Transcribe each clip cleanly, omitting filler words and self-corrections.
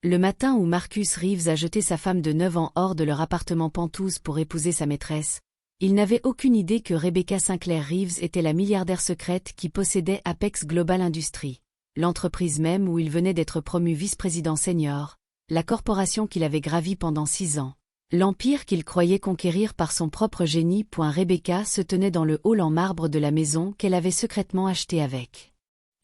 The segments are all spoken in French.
Le matin où Marcus Reeves a jeté sa femme de 9 ans hors de leur appartement Pentouse pour épouser sa maîtresse, il n'avait aucune idée que Rebecca Sinclair Reeves était la milliardaire secrète qui possédait Apex Global Industries, l'entreprise même où il venait d'être promu vice-président senior, la corporation qu'il avait gravie pendant 6 ans. L'empire qu'il croyait conquérir par son propre génie. Rebecca se tenait dans le hall en marbre de la maison qu'elle avait secrètement achetée avec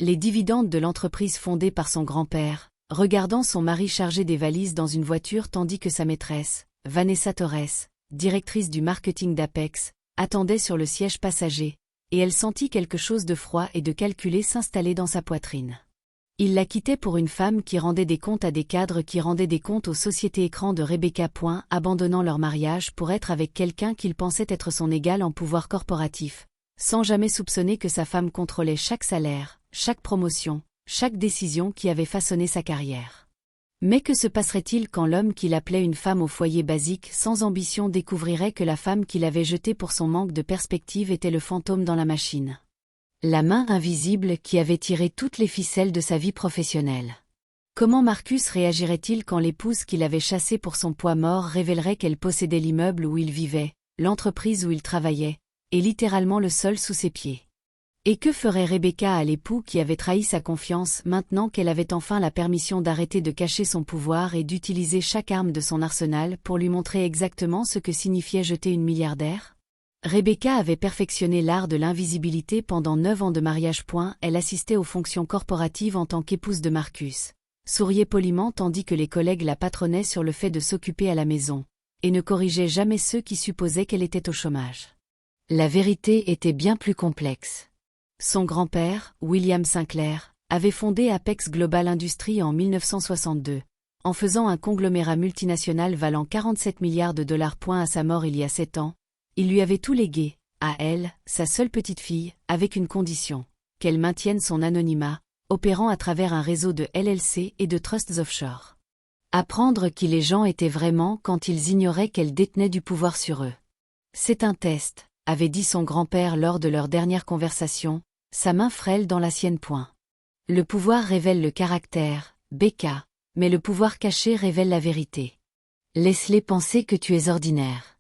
les dividendes de l'entreprise fondée par son grand-père, regardant son mari charger des valises dans une voiture tandis que sa maîtresse, Vanessa Torres, directrice du marketing d'Apex, attendait sur le siège passager, et elle sentit quelque chose de froid et de calculé s'installer dans sa poitrine. Il la quittait pour une femme qui rendait des comptes à des cadres qui rendaient des comptes aux sociétés écrans de Rebecca. Abandonnant leur mariage pour être avec quelqu'un qu'il pensait être son égal en pouvoir corporatif, sans jamais soupçonner que sa femme contrôlait chaque salaire, chaque promotion, chaque décision qui avait façonné sa carrière. Mais que se passerait-il quand l'homme qu'il appelait une femme au foyer basique sans ambition découvrirait que la femme qu'il avait jetée pour son manque de perspective était le fantôme dans la machine? La main invisible qui avait tiré toutes les ficelles de sa vie professionnelle. Comment Marcus réagirait-il quand l'épouse qu'il avait chassée pour son poids mort révélerait qu'elle possédait l'immeuble où il vivait, l'entreprise où il travaillait, et littéralement le sol sous ses pieds? Et que ferait Rebecca à l'époux qui avait trahi sa confiance maintenant qu'elle avait enfin la permission d'arrêter de cacher son pouvoir et d'utiliser chaque arme de son arsenal pour lui montrer exactement ce que signifiait jeter une milliardaire? Rebecca avait perfectionné l'art de l'invisibilité pendant 9 ans de mariage. Elle assistait aux fonctions corporatives en tant qu'épouse de Marcus, souriait poliment tandis que les collègues la patronnaient sur le fait de s'occuper à la maison, et ne corrigeait jamais ceux qui supposaient qu'elle était au chômage. La vérité était bien plus complexe. Son grand-père, William Sinclair, avait fondé Apex Global Industries en 1962, en faisant un conglomérat multinational valant 47 milliards de dollars. À sa mort il y a 7 ans, il lui avait tout légué, à elle, sa seule petite fille, avec une condition, qu'elle maintienne son anonymat, opérant à travers un réseau de LLC et de trusts offshore. Apprendre qui les gens étaient vraiment quand ils ignoraient qu'elle détenait du pouvoir sur eux. C'est un test, avait dit son grand-père lors de leur dernière conversation, sa main frêle dans la sienne. Le pouvoir révèle le caractère, Becca, mais le pouvoir caché révèle la vérité. Laisse-les penser que tu es ordinaire.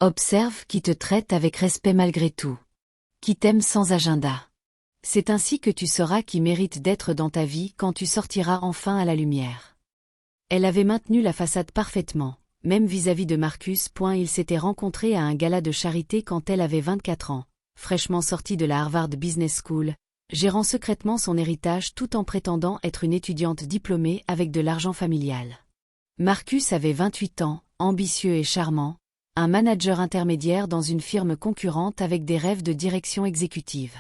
Observe qui te traite avec respect malgré tout. Qui t'aime sans agenda. C'est ainsi que tu sauras qui mérite d'être dans ta vie quand tu sortiras enfin à la lumière. Elle avait maintenu la façade parfaitement, même vis-à-vis de Marcus. Ils s'étaient rencontrés à un gala de charité quand elle avait 24 ans, fraîchement sortie de la Harvard Business School, gérant secrètement son héritage tout en prétendant être une étudiante diplômée avec de l'argent familial. Marcus avait 28 ans, ambitieux et charmant, un manager intermédiaire dans une firme concurrente avec des rêves de direction exécutive.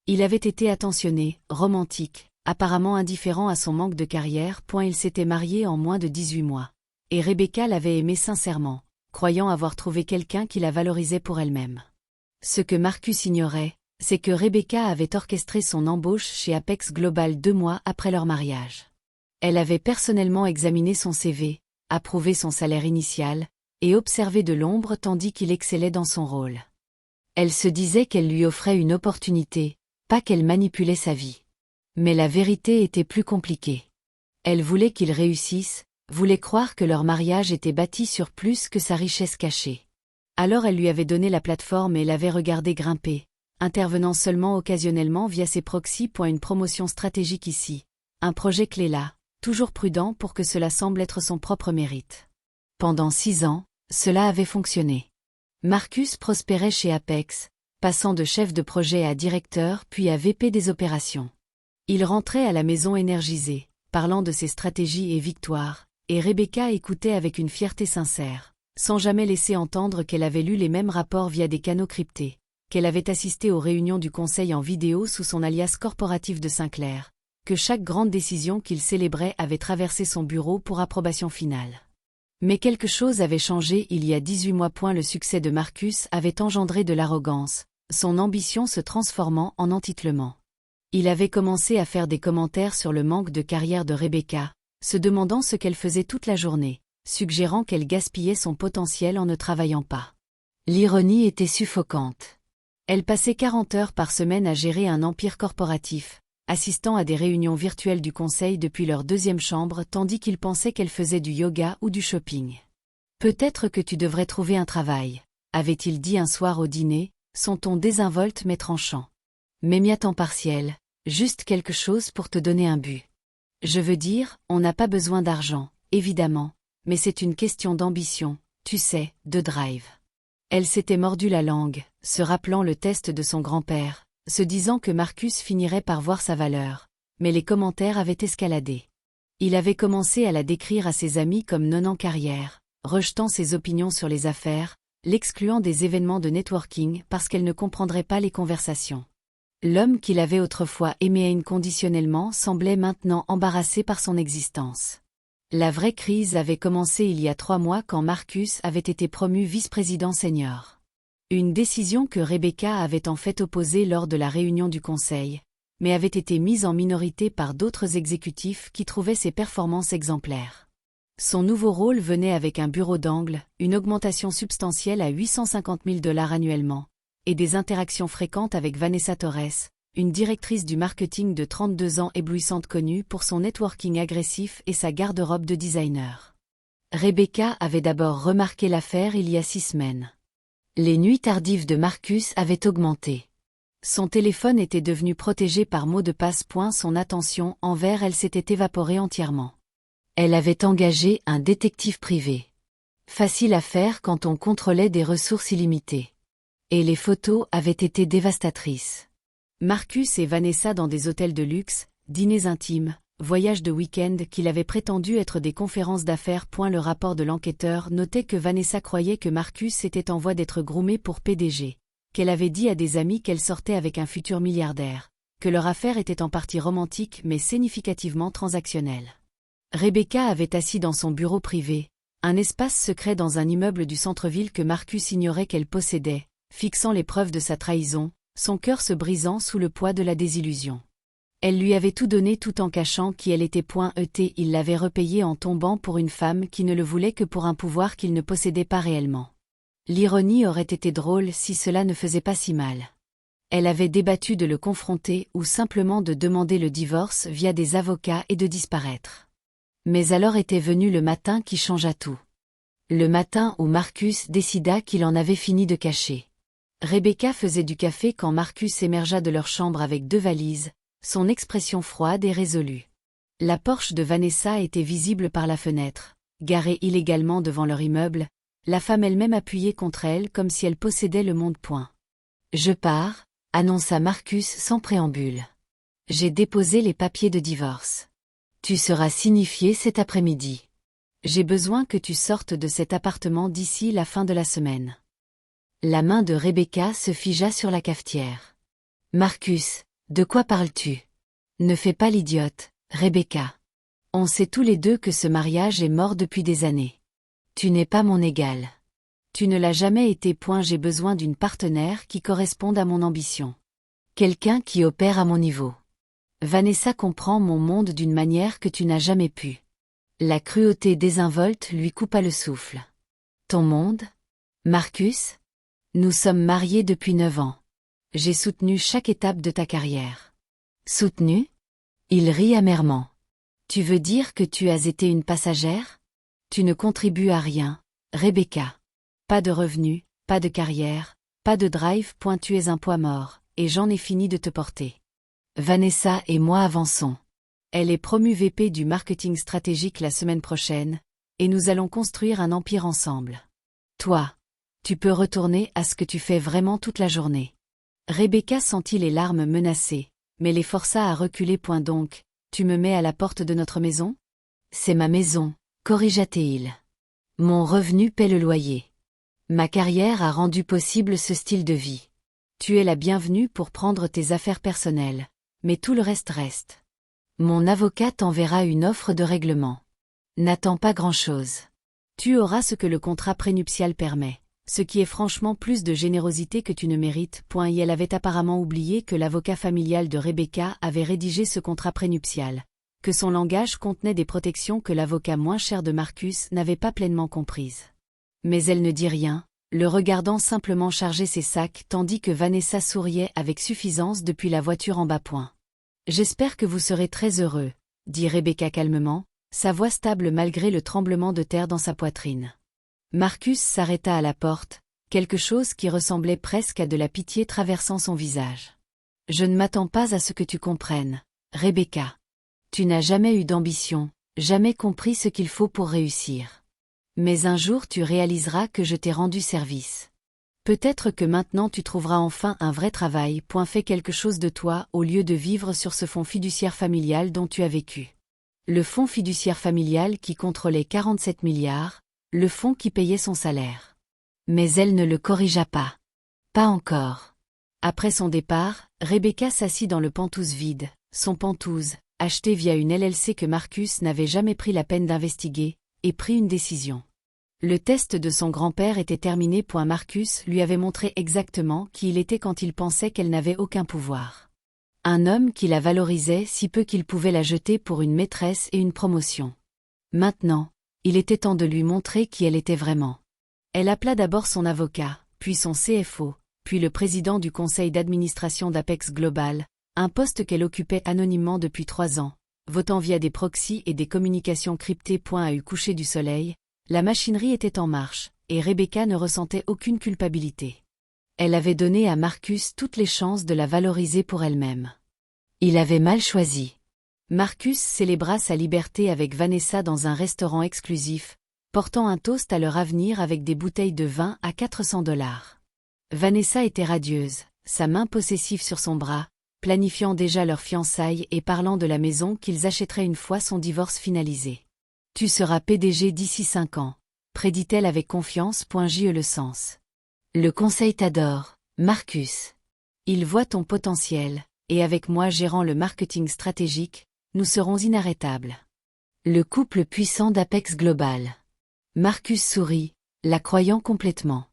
Il avait été attentionné, romantique, apparemment indifférent à son manque de carrière. Il s'était marié en moins de 18 mois. Et Rebecca l'avait aimé sincèrement, croyant avoir trouvé quelqu'un qui la valorisait pour elle-même. Ce que Marcus ignorait, c'est que Rebecca avait orchestré son embauche chez Apex Global 2 mois après leur mariage. Elle avait personnellement examiné son CV, approuvé son salaire initial, et observé de l'ombre tandis qu'il excellait dans son rôle. Elle se disait qu'elle lui offrait une opportunité, pas qu'elle manipulait sa vie. Mais la vérité était plus compliquée. Elle voulait qu'il réussisse, voulait croire que leur mariage était bâti sur plus que sa richesse cachée. Alors elle lui avait donné la plateforme et l'avait regardé grimper, intervenant seulement occasionnellement via ses proxys. Une promotion stratégique ici, un projet clé là, toujours prudent pour que cela semble être son propre mérite. Pendant 6 ans, cela avait fonctionné. Marcus prospérait chez Apex, passant de chef de projet à directeur puis à VP des opérations. Il rentrait à la maison énergisé, parlant de ses stratégies et victoires, et Rebecca écoutait avec une fierté sincère, sans jamais laisser entendre qu'elle avait lu les mêmes rapports via des canaux cryptés, qu'elle avait assisté aux réunions du conseil en vidéo sous son alias corporatif de Sinclair, que chaque grande décision qu'il célébrait avait traversé son bureau pour approbation finale. Mais quelque chose avait changé il y a 18 mois. Le succès de Marcus avait engendré de l'arrogance, son ambition se transformant en entitlement. Il avait commencé à faire des commentaires sur le manque de carrière de Rebecca, se demandant ce qu'elle faisait toute la journée, suggérant qu'elle gaspillait son potentiel en ne travaillant pas. L'ironie était suffocante. Elle passait 40 heures par semaine à gérer un empire corporatif, assistant à des réunions virtuelles du conseil depuis leur deuxième chambre tandis qu'il pensait qu'elle faisait du yoga ou du shopping. « Peut-être que tu devrais trouver un travail », avait-il dit un soir au dîner, son ton désinvolte mais tranchant. « Mais mi à temps partiel, juste quelque chose pour te donner un but. Je veux dire, on n'a pas besoin d'argent, évidemment, mais c'est une question d'ambition, tu sais, de drive. » Elle s'était mordu la langue, se rappelant le test de son grand-père, se disant que Marcus finirait par voir sa valeur, mais les commentaires avaient escaladé. Il avait commencé à la décrire à ses amis comme non en carrière, rejetant ses opinions sur les affaires, l'excluant des événements de networking parce qu'elle ne comprendrait pas les conversations. L'homme qu'il avait autrefois aimé inconditionnellement semblait maintenant embarrassé par son existence. La vraie crise avait commencé il y a 3 mois quand Marcus avait été promu vice-président senior. Une décision que Rebecca avait en fait opposée lors de la réunion du conseil, mais avait été mise en minorité par d'autres exécutifs qui trouvaient ses performances exemplaires. Son nouveau rôle venait avec un bureau d'angle, une augmentation substantielle à 850 000 $ annuellement, et des interactions fréquentes avec Vanessa Torres, une directrice du marketing de 32 ans éblouissante connue pour son networking agressif et sa garde-robe de designer. Rebecca avait d'abord remarqué l'affaire il y a 6 semaines. Les nuits tardives de Marcus avaient augmenté. Son téléphone était devenu protégé par mot de passe. Son attention envers elle s'était évaporée entièrement. Elle avait engagé un détective privé. Facile à faire quand on contrôlait des ressources illimitées. Et les photos avaient été dévastatrices. Marcus et Vanessa dans des hôtels de luxe, dîners intimes, voyages de week-end qu'il avait prétendu être des conférences d'affaires. Le rapport de l'enquêteur notait que Vanessa croyait que Marcus était en voie d'être groomé pour PDG, qu'elle avait dit à des amis qu'elle sortait avec un futur milliardaire, que leur affaire était en partie romantique mais significativement transactionnelle. Rebecca avait assis dans son bureau privé, un espace secret dans un immeuble du centre-ville que Marcus ignorait qu'elle possédait, fixant les preuves de sa trahison, son cœur se brisant sous le poids de la désillusion. Elle lui avait tout donné tout en cachant qui elle était. Il l'avait repayé en tombant pour une femme qui ne le voulait que pour un pouvoir qu'il ne possédait pas réellement. L'ironie aurait été drôle si cela ne faisait pas si mal. Elle avait débattu de le confronter ou simplement de demander le divorce via des avocats et de disparaître. Mais alors était venu le matin qui changea tout. Le matin où Marcus décida qu'il en avait fini de cacher. Rebecca faisait du café quand Marcus émergea de leur chambre avec 2 valises, son expression froide et résolue. La Porsche de Vanessa était visible par la fenêtre, garée illégalement devant leur immeuble, la femme elle-même appuyée contre elle comme si elle possédait le monde. Je pars, annonça Marcus sans préambule. J'ai déposé les papiers de divorce. Tu seras signifié cet après-midi. J'ai besoin que tu sortes de cet appartement d'ici la fin de la semaine. La main de Rebecca se figea sur la cafetière. Marcus, de quoi parles-tu? Ne fais pas l'idiote, Rebecca. On sait tous les deux que ce mariage est mort depuis des années. Tu n'es pas mon égal. Tu ne l'as jamais été. J'ai besoin d'une partenaire qui corresponde à mon ambition. Quelqu'un qui opère à mon niveau. Vanessa comprend mon monde d'une manière que tu n'as jamais pu. La cruauté désinvolte lui coupa le souffle. Ton monde? Marcus? Nous sommes mariés depuis 9 ans. J'ai soutenu chaque étape de ta carrière. Soutenu? Il rit amèrement. Tu veux dire que tu as été une passagère? Tu ne contribues à rien, Rebecca. Pas de revenus, pas de carrière, pas de drive. Tu es un poids mort, et j'en ai fini de te porter. Vanessa et moi avançons. Elle est promue VP du marketing stratégique la semaine prochaine, et nous allons construire un empire ensemble. Toi, tu peux retourner à ce que tu fais vraiment toute la journée. Rebecca sentit les larmes menacées, mais les força à reculer. Donc, tu me mets à la porte de notre maison? C'est ma maison, corrigea-t-il. Mon revenu paie le loyer. Ma carrière a rendu possible ce style de vie. Tu es la bienvenue pour prendre tes affaires personnelles, mais tout le reste. Mon avocat t'enverra une offre de règlement. N'attends pas grand-chose. Tu auras ce que le contrat prénuptial permet. Ce qui est franchement plus de générosité que tu ne mérites. Et elle avait apparemment oublié que l'avocat familial de Rebecca avait rédigé ce contrat prénuptial, que son langage contenait des protections que l'avocat moins cher de Marcus n'avait pas pleinement comprises. Mais elle ne dit rien, le regardant simplement charger ses sacs tandis que Vanessa souriait avec suffisance depuis la voiture en bas. J'espère que vous serez très heureux, dit Rebecca calmement, sa voix stable malgré le tremblement de terre dans sa poitrine. Marcus s'arrêta à la porte, quelque chose qui ressemblait presque à de la pitié traversant son visage. Je ne m'attends pas à ce que tu comprennes, Rebecca. Tu n'as jamais eu d'ambition, jamais compris ce qu'il faut pour réussir. Mais un jour tu réaliseras que je t'ai rendu service. Peut-être que maintenant tu trouveras enfin un vrai travail. Fais quelque chose de toi au lieu de vivre sur ce fonds fiduciaire familial dont tu as vécu. Le fonds fiduciaire familial qui contrôlait 47 milliards, le fonds qui payait son salaire. Mais elle ne le corrigea pas. Pas encore. Après son départ, Rebecca s'assit dans le Pentouse vide, son Pentouse, acheté via une LLC que Marcus n'avait jamais pris la peine d'investiguer, et prit une décision. Le test de son grand-père était terminé. Marcus lui avait montré exactement qui il était quand il pensait qu'elle n'avait aucun pouvoir. Un homme qui la valorisait si peu qu'il pouvait la jeter pour une maîtresse et une promotion. Maintenant, il était temps de lui montrer qui elle était vraiment. Elle appela d'abord son avocat, puis son CFO, puis le président du conseil d'administration d'Apex Global, un poste qu'elle occupait anonymement depuis 3 ans, votant via des proxys et des communications cryptées. À eu coucher du soleil, la machinerie était en marche, et Rebecca ne ressentait aucune culpabilité. Elle avait donné à Marcus toutes les chances de la valoriser pour elle-même. Il avait mal choisi. Marcus célébra sa liberté avec Vanessa dans un restaurant exclusif, portant un toast à leur avenir avec des bouteilles de vin à $400. Vanessa était radieuse, sa main possessive sur son bras, planifiant déjà leur fiançailles et parlant de la maison qu'ils achèteraient une fois son divorce finalisé. « Tu seras PDG d'ici 5 ans, prédit-elle avec confiance. J.E. le sens. Le conseil t'adore, Marcus. Il voit ton potentiel, et avec moi gérant le marketing stratégique, nous serons inarrêtables. Le couple puissant d'Apex Global. Marcus sourit, la croyant complètement.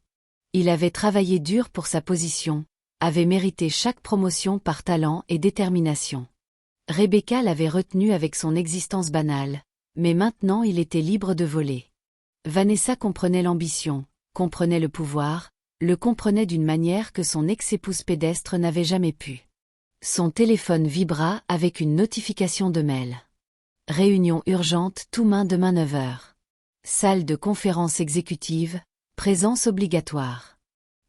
Il avait travaillé dur pour sa position, avait mérité chaque promotion par talent et détermination. Rebecca l'avait retenu avec son existence banale, mais maintenant il était libre de voler. Vanessa comprenait l'ambition, comprenait le pouvoir, le comprenait d'une manière que son ex-épouse pédestre n'avait jamais pu. Son téléphone vibra avec une notification de mail. Réunion urgente demain 9h. Salle de conférence exécutive, présence obligatoire.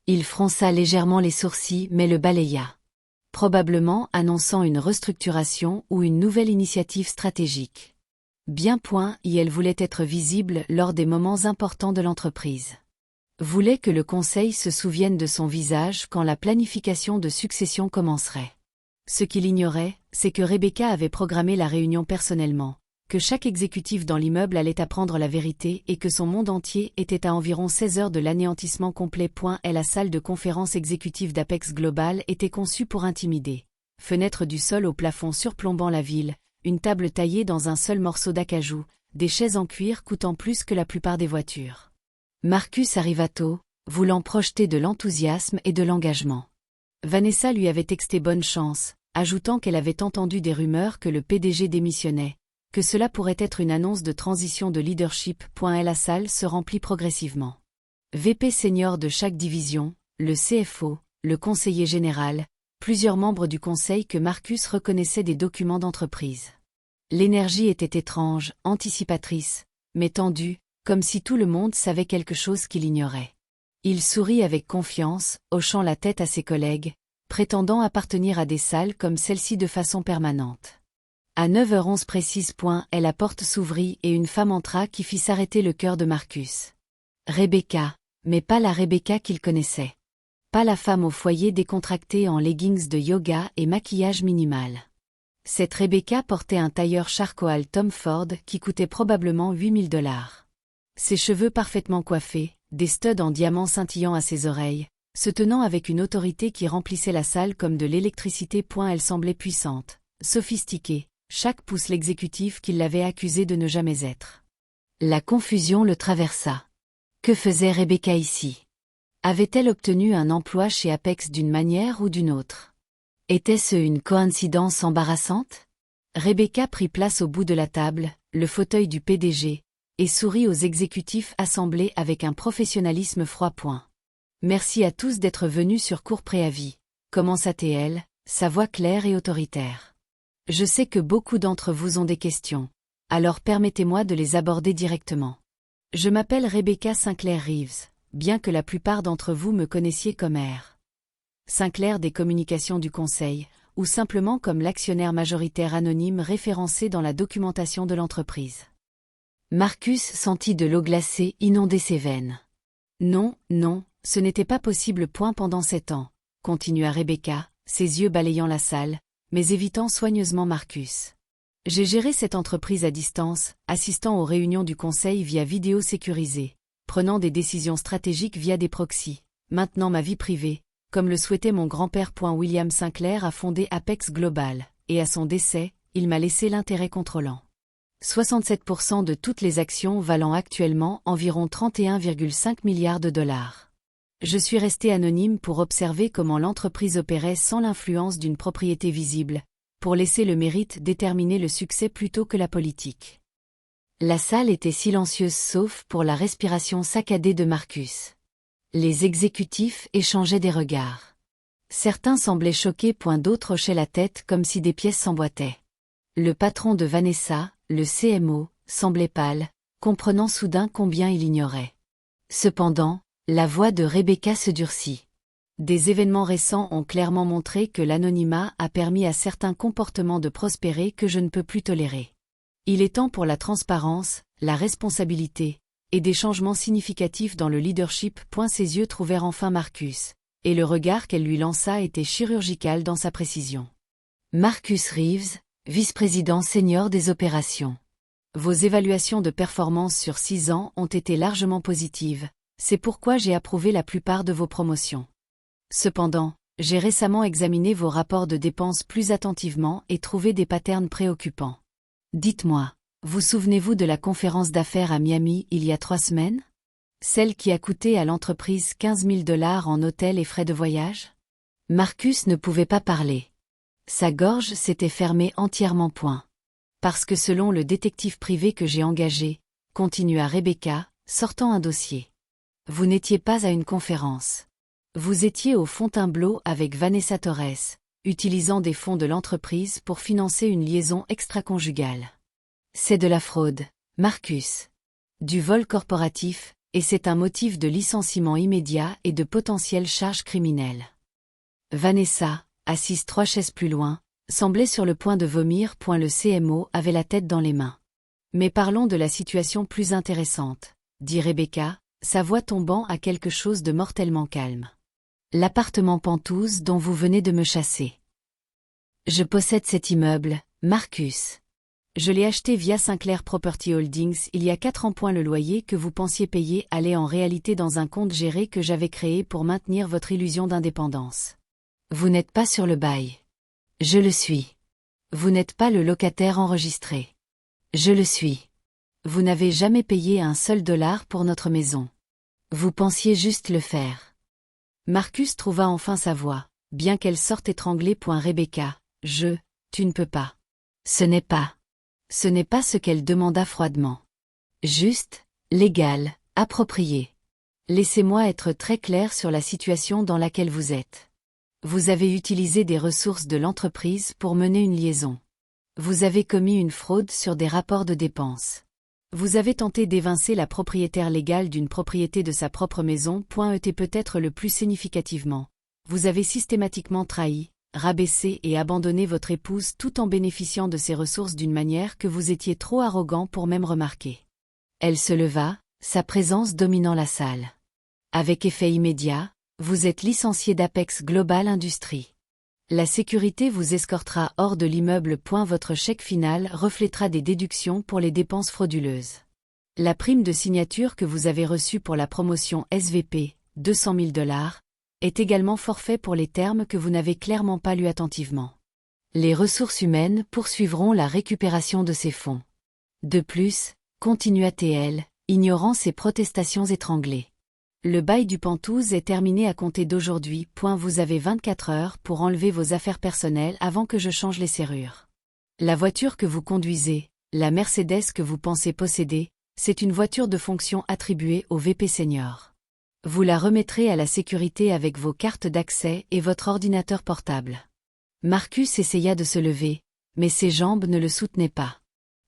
Il fronça légèrement les sourcils mais le balaya. Probablement annonçant une restructuration ou une nouvelle initiative stratégique. Bien elle voulait être visible lors des moments importants de l'entreprise. Voulait que le conseil se souvienne de son visage quand la planification de succession commencerait. Ce qu'il ignorait, c'est que Rebecca avait programmé la réunion personnellement, que chaque exécutif dans l'immeuble allait apprendre la vérité et que son monde entier était à environ 16 heures de l'anéantissement complet. La salle de conférence exécutive d'Apex Global était conçue pour intimider. Fenêtre du sol au plafond surplombant la ville, une table taillée dans un seul morceau d'acajou, des chaises en cuir coûtant plus que la plupart des voitures. Marcus arriva tôt, voulant projeter de l'enthousiasme et de l'engagement. Vanessa lui avait texté bonne chance, ajoutant qu'elle avait entendu des rumeurs que le PDG démissionnait, que cela pourrait être une annonce de transition de leadership. La salle se remplit progressivement. VP senior de chaque division, le CFO, le conseiller général, plusieurs membres du conseil que Marcus reconnaissait des documents d'entreprise. L'énergie était étrange, anticipatrice, mais tendue, comme si tout le monde savait quelque chose qu'il ignorait. Il sourit avec confiance, hochant la tête à ses collègues, prétendant appartenir à des salles comme celle-ci de façon permanente. À 9h11 précise, la porte s'ouvrit et une femme entra qui fit s'arrêter le cœur de Marcus. Rebecca, mais pas la Rebecca qu'il connaissait. Pas la femme au foyer décontractée en leggings de yoga et maquillage minimal. Cette Rebecca portait un tailleur charcoal Tom Ford qui coûtait probablement $8,000. Ses cheveux parfaitement coiffés, des studs en diamants scintillant à ses oreilles, se tenant avec une autorité qui remplissait la salle comme de l'électricité. Elle semblait puissante, sophistiquée, chaque pouce l'exécutif qui l'avait accusé de ne jamais être. La confusion le traversa. Que faisait Rebecca ici? Avait-elle obtenu un emploi chez Apex d'une manière ou d'une autre? Était-ce une coïncidence embarrassante? Rebecca prit place au bout de la table, le fauteuil du PDG, et sourit aux exécutifs assemblés avec un professionnalisme froid. Merci à tous d'être venus sur court préavis, commença-t-elle, sa voix claire et autoritaire. Je sais que beaucoup d'entre vous ont des questions. Alors permettez-moi de les aborder directement. Je m'appelle Rebecca Sinclair-Reeves, bien que la plupart d'entre vous me connaissiez comme R. Sinclair des communications du Conseil, ou simplement comme l'actionnaire majoritaire anonyme référencé dans la documentation de l'entreprise. Marcus sentit de l'eau glacée inonder ses veines. Non, non, ce n'était pas possible pendant 7 ans, continua Rebecca, ses yeux balayant la salle, mais évitant soigneusement Marcus. J'ai géré cette entreprise à distance, assistant aux réunions du conseil via vidéo sécurisée, prenant des décisions stratégiques via des proxys, maintenant ma vie privée, comme le souhaitait mon grand-père. William Sinclair a fondé Apex Global, et à son décès, il m'a laissé l'intérêt contrôlant. 67% de toutes les actions valant actuellement environ 31,5 milliards de dollars. Je suis resté anonyme pour observer comment l'entreprise opérait sans l'influence d'une propriété visible, pour laisser le mérite déterminer le succès plutôt que la politique. La salle était silencieuse sauf pour la respiration saccadée de Marcus. Les exécutifs échangeaient des regards. Certains semblaient choqués, d'autres hochaient la tête comme si des pièces s'emboîtaient. Le patron de Vanessa, le CMO, semblait pâle, comprenant soudain combien il ignorait. Cependant, la voix de Rebecca se durcit. Des événements récents ont clairement montré que l'anonymat a permis à certains comportements de prospérer que je ne peux plus tolérer. Il est temps pour la transparence, la responsabilité, et des changements significatifs dans le leadership. Ses yeux trouvèrent enfin Marcus, et le regard qu'elle lui lança était chirurgical dans sa précision. Marcus Reeves, vice-président senior des opérations. Vos évaluations de performance sur 6 ans ont été largement positives, c'est pourquoi j'ai approuvé la plupart de vos promotions. Cependant, j'ai récemment examiné vos rapports de dépenses plus attentivement et trouvé des patterns préoccupants. Dites-moi, vous souvenez-vous de la conférence d'affaires à Miami il y a 3 semaines? Celle qui a coûté à l'entreprise 15 000 $ en hôtel et frais de voyage? Marcus ne pouvait pas parler. Sa gorge s'était fermée entièrement. Parce que selon le détective privé que j'ai engagé, continua Rebecca, sortant un dossier. Vous n'étiez pas à une conférence. Vous étiez au Fontainebleau avec Vanessa Torres, utilisant des fonds de l'entreprise pour financer une liaison extra-conjugale. C'est de la fraude, Marcus. Du vol corporatif, et c'est un motif de licenciement immédiat et de potentielles charges criminelles. Vanessa, assise 3 chaises plus loin, semblait sur le point de vomir. Le CMO avait la tête dans les mains. Mais parlons de la situation plus intéressante, dit Rebecca, sa voix tombant à quelque chose de mortellement calme. L'appartement Penthouse dont vous venez de me chasser. Je possède cet immeuble, Marcus. Je l'ai acheté via Sinclair Property Holdings il y a 4 ans. Le loyer que vous pensiez payer allait en réalité dans un compte géré que j'avais créé pour maintenir votre illusion d'indépendance. Vous n'êtes pas sur le bail. Je le suis. Vous n'êtes pas le locataire enregistré. Je le suis. Vous n'avez jamais payé un seul dollar pour notre maison. Vous pensiez juste le faire. Marcus trouva enfin sa voix, bien qu'elle sorte étranglée. Rebecca, tu ne peux pas. Ce n'est pas ce qu'elle demanda froidement. Juste, légal, approprié. Laissez-moi être très clair sur la situation dans laquelle vous êtes. Vous avez utilisé des ressources de l'entreprise pour mener une liaison. Vous avez commis une fraude sur des rapports de dépenses. Vous avez tenté d'évincer la propriétaire légale d'une propriété de sa propre maison. Peut-être le plus significativement. Vous avez systématiquement trahi, rabaissé et abandonné votre épouse tout en bénéficiant de ses ressources d'une manière que vous étiez trop arrogant pour même remarquer. Elle se leva, sa présence dominant la salle. Avec effet immédiat, vous êtes licencié d'Apex Global Industries. La sécurité vous escortera hors de l'immeuble. Votre chèque final reflétera des déductions pour les dépenses frauduleuses. La prime de signature que vous avez reçue pour la promotion SVP, 200 000 $, est également forfait pour les termes que vous n'avez clairement pas lus attentivement. Les ressources humaines poursuivront la récupération de ces fonds. De plus, continua TL, ignorant ces protestations étranglées. Le bail du Penthouse est terminé à compter d'aujourd'hui. Vous avez 24 heures pour enlever vos affaires personnelles avant que je change les serrures. La voiture que vous conduisez, la Mercedes que vous pensez posséder, c'est une voiture de fonction attribuée au VP senior. Vous la remettrez à la sécurité avec vos cartes d'accès et votre ordinateur portable. Marcus essaya de se lever, Mais ses jambes ne le soutenaient pas.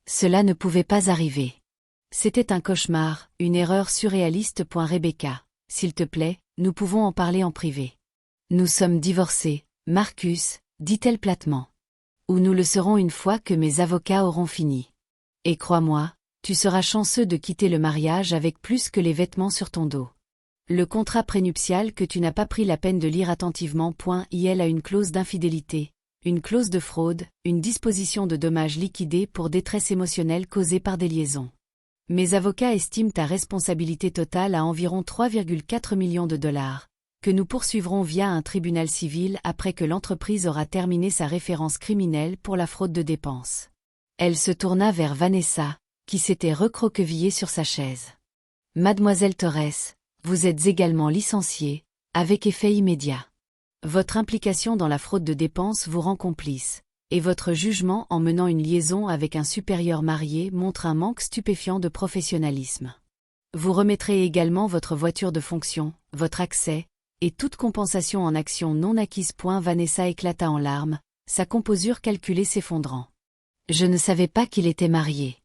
Cela ne pouvait pas arriver. C'était un cauchemar, une erreur surréaliste. Rebecca, s'il te plaît, nous pouvons en parler en privé. Nous sommes divorcés, Marcus, dit-elle platement. Ou nous le serons une fois que mes avocats auront fini. Et crois-moi, tu seras chanceux de quitter le mariage avec plus que les vêtements sur ton dos. Le contrat prénuptial que tu n'as pas pris la peine de lire attentivement. Il a une clause d'infidélité, une clause de fraude, une disposition de dommages liquidés pour détresse émotionnelle causée par des liaisons. Mes avocats estiment ta responsabilité totale à environ 3,4 millions de dollars, que nous poursuivrons via un tribunal civil après que l'entreprise aura terminé sa référence criminelle pour la fraude de dépenses. Elle se tourna vers Vanessa, qui s'était recroquevillée sur sa chaise. Mademoiselle Torres, vous êtes également licenciée, avec effet immédiat. Votre implication dans la fraude de dépenses vous rend complice, et votre jugement en menant une liaison avec un supérieur marié montre un manque stupéfiant de professionnalisme. Vous remettrez également votre voiture de fonction, votre accès, et toute compensation en actions non acquises. Vanessa éclata en larmes, sa composure calculée s'effondrant. Je ne savais pas qu'il était marié.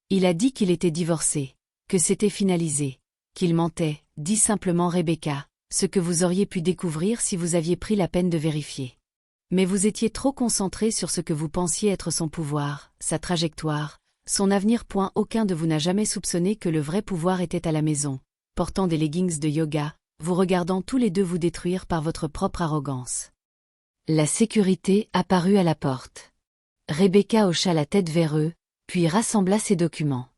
Il a dit qu'il était divorcé, que c'était finalisé, qu'il mentait, dit simplement Rebecca, ce que vous auriez pu découvrir si vous aviez pris la peine de vérifier. Mais vous étiez trop concentré sur ce que vous pensiez être son pouvoir, sa trajectoire, son avenir. Aucun de vous n'a jamais soupçonné que le vrai pouvoir était à la maison, portant des leggings de yoga, vous regardant tous les deux vous détruire par votre propre arrogance. La sécurité apparut à la porte. Rebecca hocha la tête vers eux, puis rassembla ses documents.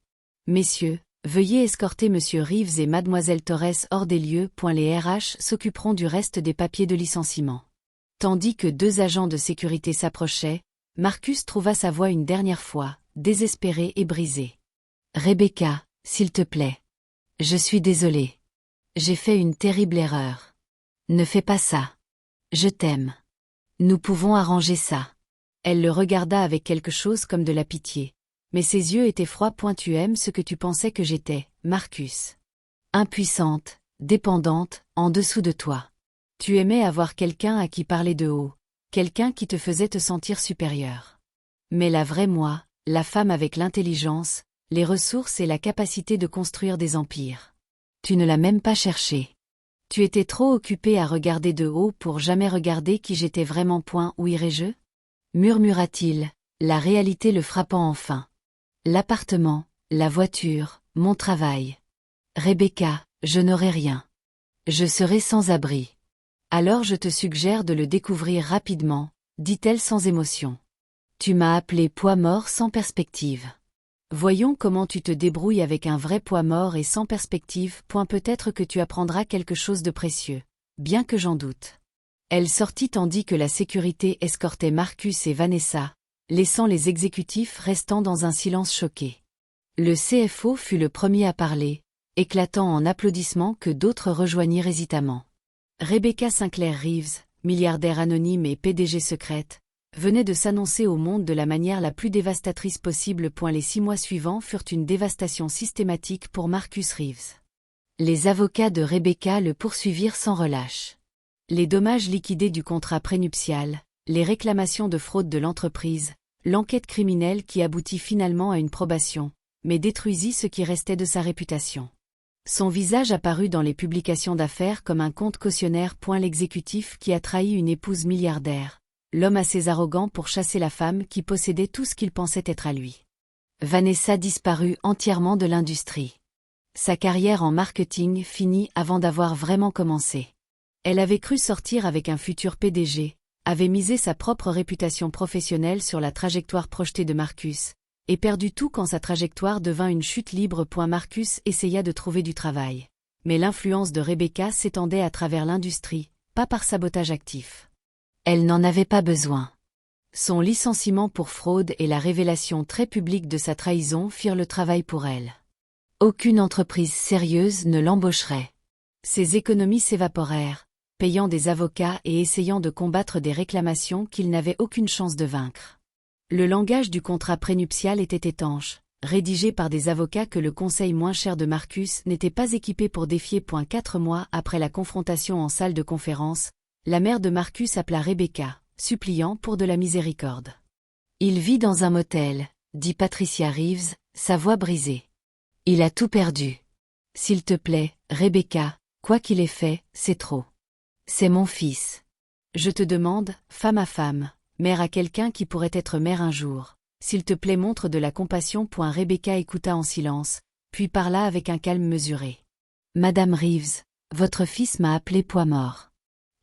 Messieurs, veuillez escorter Monsieur Reeves et Mademoiselle Torres hors des lieux. Les RH s'occuperont du reste des papiers de licenciement. Tandis que deux agents de sécurité s'approchaient, Marcus trouva sa voix une dernière fois, désespérée et brisée. Rebecca, s'il te plaît. Je suis désolé. J'ai fait une terrible erreur. Ne fais pas ça. Je t'aime. Nous pouvons arranger ça. Elle le regarda avec quelque chose comme de la pitié. Mais ses yeux étaient froids. Tu aimes ce que tu pensais que j'étais, Marcus. Impuissante, dépendante, en dessous de toi. Tu aimais avoir quelqu'un à qui parler de haut, quelqu'un qui te faisait te sentir supérieur. Mais la vraie moi, la femme avec l'intelligence, les ressources et la capacité de construire des empires. Tu ne l'as même pas cherché. Tu étais trop occupé à regarder de haut pour jamais regarder qui j'étais vraiment. Où irais-je ? Murmura-t-il, la réalité le frappant enfin. L'appartement, la voiture, mon travail. Rebecca, je n'aurai rien. Je serai sans abri. Alors je te suggère de le découvrir rapidement, dit-elle sans émotion. Tu m'as appelé poids mort sans perspective. Voyons comment tu te débrouilles avec un vrai poids mort et sans perspective. Peut-être que tu apprendras quelque chose de précieux, bien que j'en doute. Elle sortit tandis que la sécurité escortait Marcus et Vanessa, laissant les exécutifs restant dans un silence choqué. Le CFO fut le premier à parler, éclatant en applaudissements que d'autres rejoignirent hésitamment. Rebecca Sinclair Reeves, milliardaire anonyme et PDG secrète, venait de s'annoncer au monde de la manière la plus dévastatrice possible. Les 6 mois suivants furent une dévastation systématique pour Marcus Reeves. Les avocats de Rebecca le poursuivirent sans relâche. Les dommages liquidés du contrat prénuptial, les réclamations de fraude de l'entreprise, l'enquête criminelle qui aboutit finalement à une probation, mais détruisit ce qui restait de sa réputation. Son visage apparut dans les publications d'affaires comme un compte cautionnaire. L'exécutif qui a trahi une épouse milliardaire, l'homme assez arrogant pour chasser la femme qui possédait tout ce qu'il pensait être à lui. Vanessa disparut entièrement de l'industrie. Sa carrière en marketing finit avant d'avoir vraiment commencé. Elle avait cru sortir avec un futur PDG, avait misé sa propre réputation professionnelle sur la trajectoire projetée de Marcus, et perdu tout quand sa trajectoire devint une chute libre. Marcus essaya de trouver du travail. Mais l'influence de Rebecca s'étendait à travers l'industrie, pas par sabotage actif. Elle n'en avait pas besoin. Son licenciement pour fraude et la révélation très publique de sa trahison firent le travail pour elle. Aucune entreprise sérieuse ne l'embaucherait. Ses économies s'évaporèrent, payant des avocats et essayant de combattre des réclamations qu'il n'avait aucune chance de vaincre. Le langage du contrat prénuptial était étanche, rédigé par des avocats que le conseil moins cher de Marcus n'était pas équipé pour défier. 4 mois après la confrontation en salle de conférence, la mère de Marcus appela Rebecca, suppliant pour de la miséricorde. Il vit dans un motel, dit Patricia Reeves, sa voix brisée. Il a tout perdu. S'il te plaît, Rebecca, quoi qu'il ait fait, c'est trop. C'est mon fils. Je te demande, femme à femme, mère à quelqu'un qui pourrait être mère un jour. S'il te plaît, montre de la compassion. Rebecca écouta en silence, puis parla avec un calme mesuré. Madame Reeves, votre fils m'a appelé poids mort.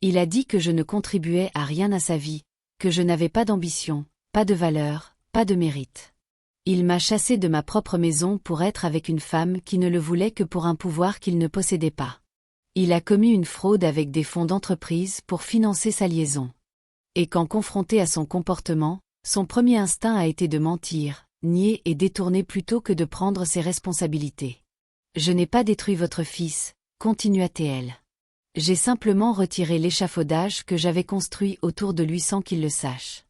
Il a dit que je ne contribuais à rien à sa vie, que je n'avais pas d'ambition, pas de valeur, pas de mérite. Il m'a chassé de ma propre maison pour être avec une femme qui ne le voulait que pour un pouvoir qu'il ne possédait pas. Il a commis une fraude avec des fonds d'entreprise pour financer sa liaison. Et quand confronté à son comportement, son premier instinct a été de mentir, nier et détourner plutôt que de prendre ses responsabilités. Je n'ai pas détruit votre fils, continua-t-elle. J'ai simplement retiré l'échafaudage que j'avais construit autour de lui sans qu'il le sache.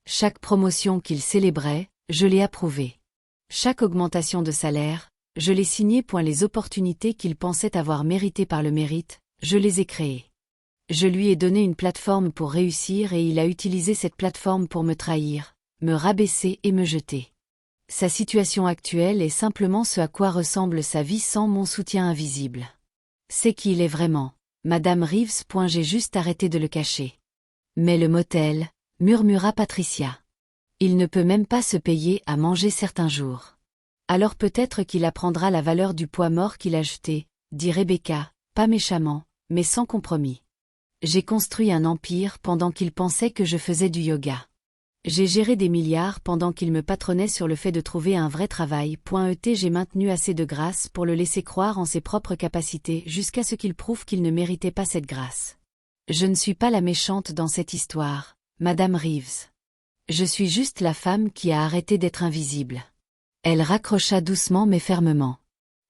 Chaque promotion qu'il célébrait, je l'ai approuvée. Chaque augmentation de salaire, je l'ai signée. Les opportunités qu'il pensait avoir méritées par le mérite, je les ai créées. Je lui ai donné une plateforme pour réussir et il a utilisé cette plateforme pour me trahir, me rabaisser et me jeter. Sa situation actuelle est simplement ce à quoi ressemble sa vie sans mon soutien invisible. C'est qui il est vraiment, Madame Reeves. J'ai juste arrêté de le cacher. Mais le motel, murmura Patricia. Il ne peut même pas se payer à manger certains jours. Alors peut-être qu'il apprendra la valeur du poids mort qu'il a jeté, dit Rebecca, pas méchamment, mais sans compromis. J'ai construit un empire pendant qu'il pensait que je faisais du yoga. J'ai géré des milliards pendant qu'il me patronnait sur le fait de trouver un vrai travail. J'ai maintenu assez de grâce pour le laisser croire en ses propres capacités jusqu'à ce qu'il prouve qu'il ne méritait pas cette grâce. Je ne suis pas la méchante dans cette histoire, Madame Reeves. Je suis juste la femme qui a arrêté d'être invisible. Elle raccrocha doucement mais fermement.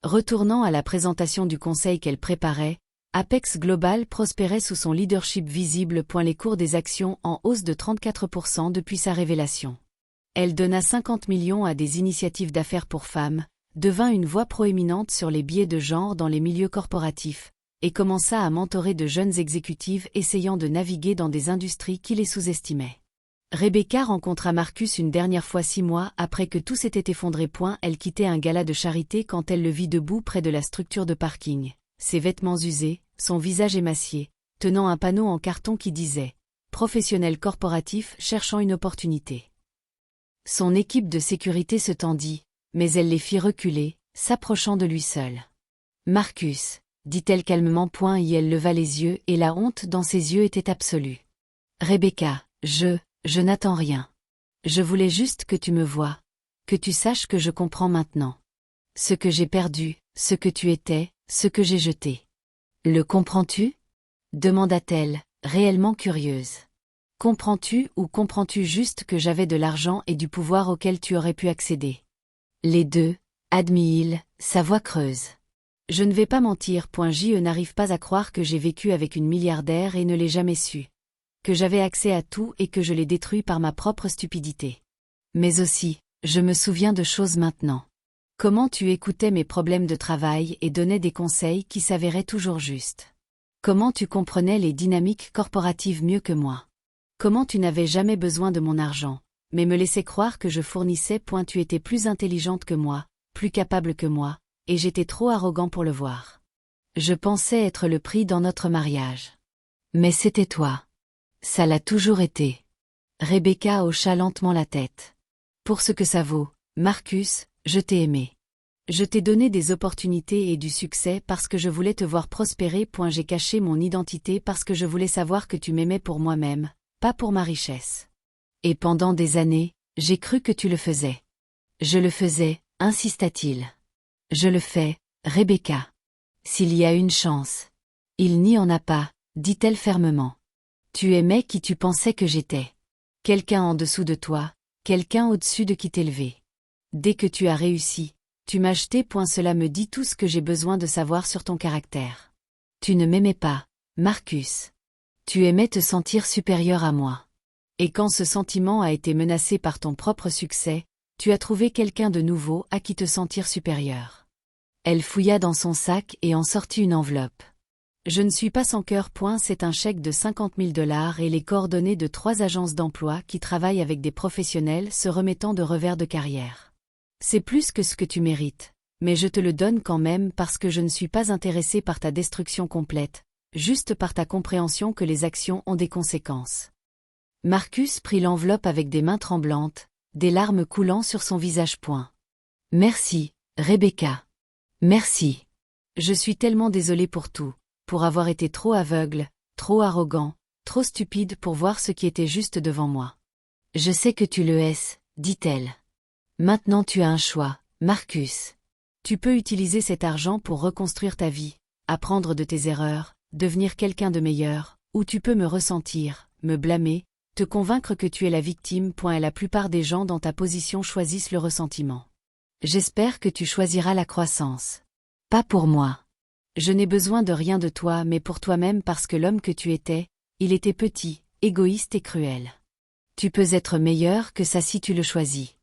Retournant à la présentation du conseil qu'elle préparait, Apex Global prospérait sous son leadership visible. Les cours des actions en hausse de 34% depuis sa révélation. Elle donna 50 millions à des initiatives d'affaires pour femmes, devint une voix proéminente sur les biais de genre dans les milieux corporatifs, et commença à mentorer de jeunes exécutives essayant de naviguer dans des industries qui les sous-estimaient. Rebecca rencontra Marcus une dernière fois 6 mois après que tout s'était effondré. Elle quittait un gala de charité quand elle le vit debout près de la structure de parking, ses vêtements usés, son visage émacié, tenant un panneau en carton qui disait « Professionnel corporatif cherchant une opportunité ». Son équipe de sécurité se tendit, mais elle les fit reculer, s'approchant de lui seul. « Marcus », dit-elle calmement. Elle leva les yeux et la honte dans ses yeux était absolue. « Rebecca, je n'attends rien. Je voulais juste que tu me vois, que tu saches que je comprends maintenant. Ce que j'ai perdu, ce que tu étais, ce que j'ai jeté. Le comprends-tu ? Demanda-t-elle, réellement curieuse. Comprends-tu ou comprends-tu juste que j'avais de l'argent et du pouvoir auquel tu aurais pu accéder ? Les deux, admit-il, sa voix creuse. Je ne vais pas mentir. Je n'arrive pas à croire que j'ai vécu avec une milliardaire et ne l'ai jamais su. Que j'avais accès à tout et que je l'ai détruit par ma propre stupidité. Mais aussi, je me souviens de choses maintenant. Comment tu écoutais mes problèmes de travail et donnais des conseils qui s'avéraient toujours justes. Comment tu comprenais les dynamiques corporatives mieux que moi. Comment tu n'avais jamais besoin de mon argent, mais me laissais croire que je fournissais. Tu étais plus intelligente que moi, plus capable que moi, et j'étais trop arrogant pour le voir. Je pensais être le prix dans notre mariage. Mais c'était toi. Ça l'a toujours été. Rebecca hocha lentement la tête. Pour ce que ça vaut, Marcus, je t'ai aimé. Je t'ai donné des opportunités et du succès parce que je voulais te voir prospérer. J'ai caché mon identité parce que je voulais savoir que tu m'aimais pour moi-même, pas pour ma richesse. Et pendant des années, j'ai cru que tu le faisais. Je le faisais, insista-t-il. Je le fais, Rebecca. S'il y a une chance. Il n'y en a pas, dit-elle fermement. Tu aimais qui tu pensais que j'étais. Quelqu'un en dessous de toi, quelqu'un au-dessus de qui t'élever. Dès que tu as réussi, tu m'as jeté. Cela me dit tout ce que j'ai besoin de savoir sur ton caractère. Tu ne m'aimais pas, Marcus. Tu aimais te sentir supérieur à moi. Et quand ce sentiment a été menacé par ton propre succès, tu as trouvé quelqu'un de nouveau à qui te sentir supérieur. Elle fouilla dans son sac et en sortit une enveloppe. Je ne suis pas sans cœur. C'est un chèque de 50 000 $ et les coordonnées de 3 agences d'emploi qui travaillent avec des professionnels se remettant de revers de carrière. C'est plus que ce que tu mérites, mais je te le donne quand même parce que je ne suis pas intéressé par ta destruction complète, juste par ta compréhension que les actions ont des conséquences. Marcus prit l'enveloppe avec des mains tremblantes, des larmes coulant sur son visage. Merci, Rebecca. Merci. Je suis tellement désolée pour tout, pour avoir été trop aveugle, trop arrogant, trop stupide pour voir ce qui était juste devant moi. Je sais que tu le es, dit-elle. Maintenant tu as un choix, Marcus. Tu peux utiliser cet argent pour reconstruire ta vie, apprendre de tes erreurs, devenir quelqu'un de meilleur, ou tu peux me ressentir, me blâmer, te convaincre que tu es la victime. Et la plupart des gens dans ta position choisissent le ressentiment. J'espère que tu choisiras la croissance. Pas pour moi. Je n'ai besoin de rien de toi mais pour toi-même parce que l'homme que tu étais, il était petit, égoïste et cruel. Tu peux être meilleur que ça si tu le choisis.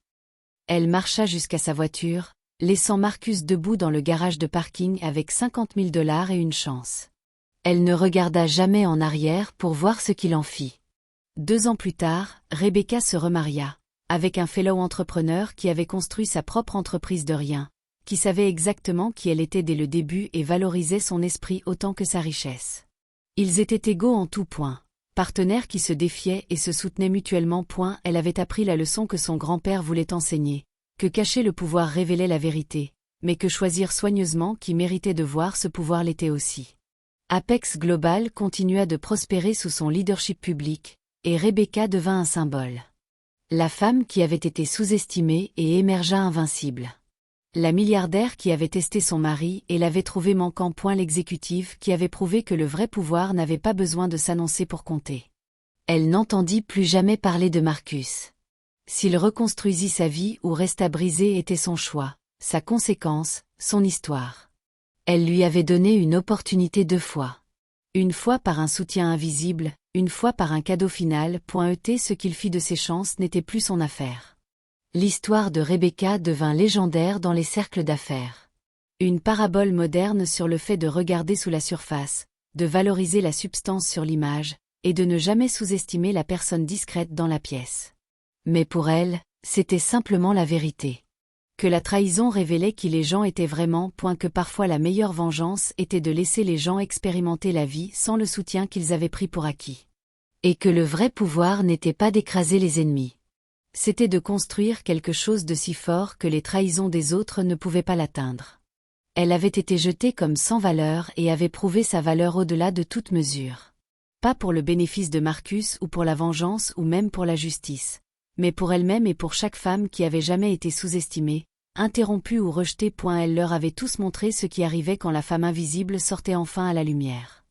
Elle marcha jusqu'à sa voiture, laissant Marcus debout dans le garage de parking avec 50 000 $ et une chance. Elle ne regarda jamais en arrière pour voir ce qu'il en fit. 2 ans plus tard, Rebecca se remaria, avec un fellow entrepreneur qui avait construit sa propre entreprise de rien, qui savait exactement qui elle était dès le début et valorisait son esprit autant que sa richesse. Ils étaient égaux en tout point, partenaires qui se défiaient et se soutenaient mutuellement. Elle avait appris la leçon que son grand-père voulait enseigner, que cacher le pouvoir révélait la vérité, mais que choisir soigneusement qui méritait de voir ce pouvoir l'était aussi. Apex Global continua de prospérer sous son leadership public, et Rebecca devint un symbole. La femme qui avait été sous-estimée et émergea invincible. La milliardaire qui avait testé son mari et l'avait trouvé manquant. L'exécutive qui avait prouvé que le vrai pouvoir n'avait pas besoin de s'annoncer pour compter. Elle n'entendit plus jamais parler de Marcus. S'il reconstruisit sa vie ou resta brisé était son choix, sa conséquence, son histoire. Elle lui avait donné une opportunité 2 fois. Une fois par un soutien invisible, une fois par un cadeau final. Ce qu'il fit de ses chances n'était plus son affaire. L'histoire de Rebecca devint légendaire dans les cercles d'affaires. Une parabole moderne sur le fait de regarder sous la surface, de valoriser la substance sur l'image, et de ne jamais sous-estimer la personne discrète dans la pièce. Mais pour elle, c'était simplement la vérité. Que la trahison révélait qui les gens étaient vraiment. Que parfois la meilleure vengeance était de laisser les gens expérimenter la vie sans le soutien qu'ils avaient pris pour acquis. Et que le vrai pouvoir n'était pas d'écraser les ennemis. C'était de construire quelque chose de si fort que les trahisons des autres ne pouvaient pas l'atteindre. Elle avait été jetée comme sans valeur et avait prouvé sa valeur au-delà de toute mesure. Pas pour le bénéfice de Marcus ou pour la vengeance ou même pour la justice, mais pour elle-même et pour chaque femme qui avait jamais été sous-estimée, interrompue ou rejetée. Elle leur avait tous montré ce qui arrivait quand la femme invisible sortait enfin à la lumière.